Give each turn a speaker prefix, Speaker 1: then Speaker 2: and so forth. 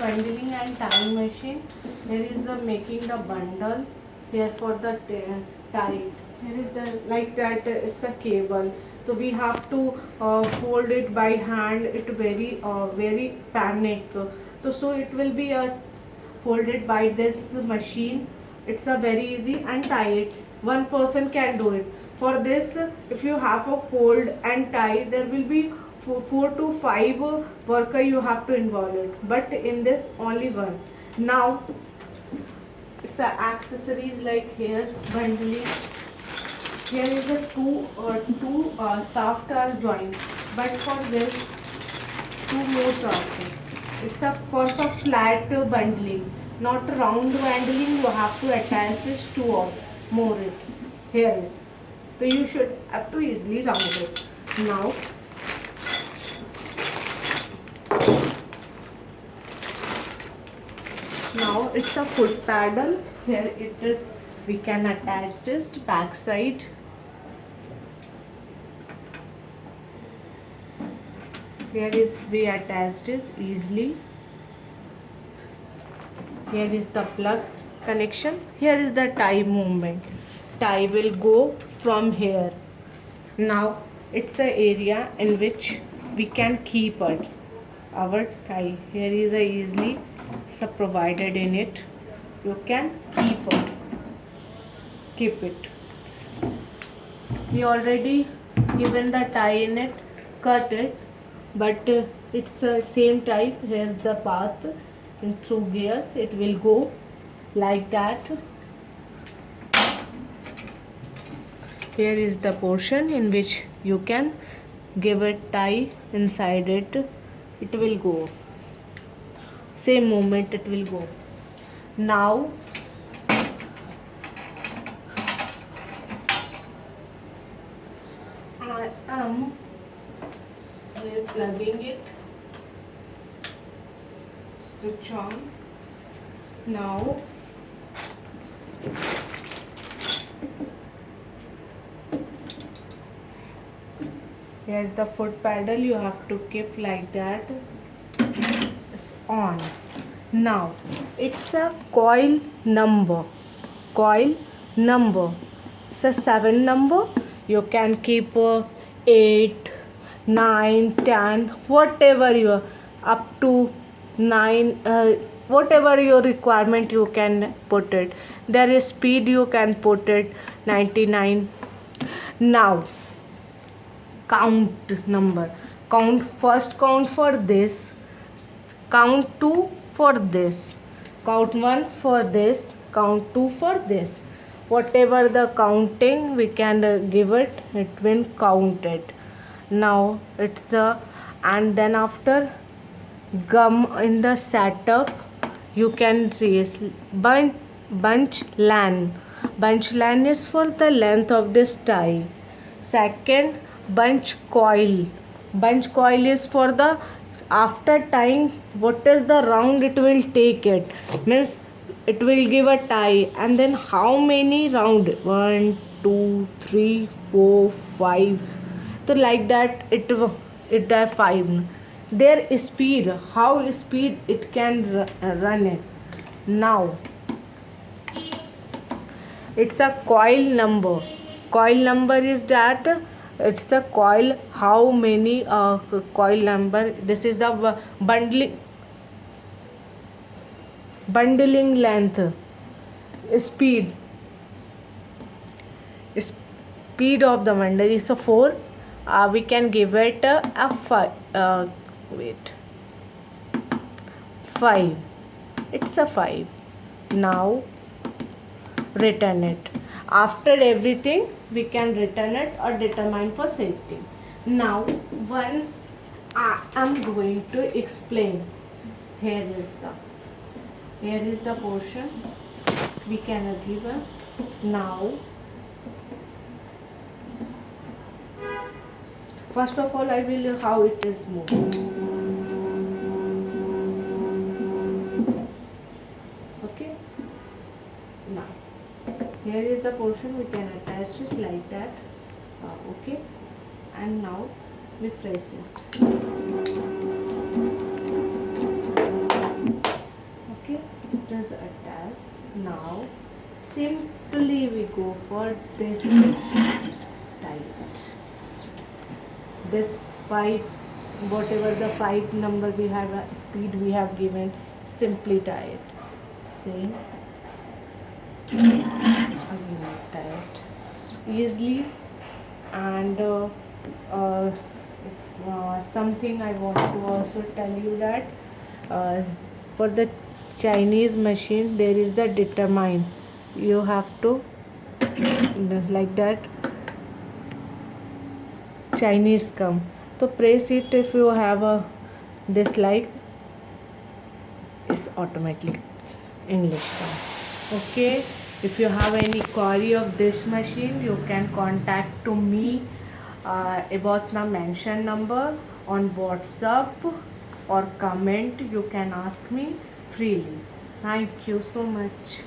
Speaker 1: bundling and tying machine. Here is the making the bundle. Here for the tie. Here is the like that. It's a cable. So we have to fold it by hand. It very panic. So it will be folded by this machine. It's a very easy and tie it. One person can do it. For this, if you have a fold and tie, there will be 4 to 5 worker you have to involve it. But in this, only one. Now, it's a accessories like here bundling. Here is a two soft joint. But for this, two more soft. It's a for the flat bundling, not round bundling. You have to attach this two or more it. Here is. So you should have to easily round it. Now it's a foot paddle. Here it is. We can attach this to back side. Here is we attach this easily. Here is the plug connection. Here is the tie movement. Tie will go from here. Now it's an area in which we can keep our tie. Here is a easily provided in it. You can keep it. We already given the tie in it, cut it, but it's the same type. Here's the path and through gears it will go like that. Here is the portion in which you can give a tie inside it. It will go. Same movement it will go. Now I am plugging it. Switch on. Now here the foot paddle you have to keep like that. It's on. Now it's a coil number. It's a 7 number. You can keep 8, 9, 10, whatever you up to 9, whatever your requirement you can put it. There is speed you can put it 99. Now count number. First count for this, count 2 for this, count 1 for this, count 2 for this. Whatever the counting we can give it, it will count it. Now it's the, and then after gum in the setup you can see bunch line. Bunch line is for the length of this tie. Second, bunch coil. Bunch coil is for the after tying what is the round it will take it. Means it will give a tie and then how many round? 1, 2, 3, 4, 5. So like that it 5. Their speed, how speed it can run it. Now it's a coil number. Coil number is that it's the coil how many coil number. This is the bundling length. Speed of the bundle is a 4. We can give it a 5. 5. It's a 5. Now return it. After everything we can return it or determine for safety. Now I am going to explain. Here is the portion we can give. Now first of all I will how it is moved. Okay. Now here is the portion we can attach it like that. Okay, and now we press it. Now simply we go for this tight. This 5, whatever the 5 number we have, speed we have given, simply tie it. Same, again tie it easily. And something I want to also tell you that for the Chinese machine there is the determine. You have to like that Chinese come. So press it if you have a dislike, it's automatically English come. Okay. If you have any query of this machine, you can contact to me about my mention number on WhatsApp or comment. You can ask me freely. Thank you so much.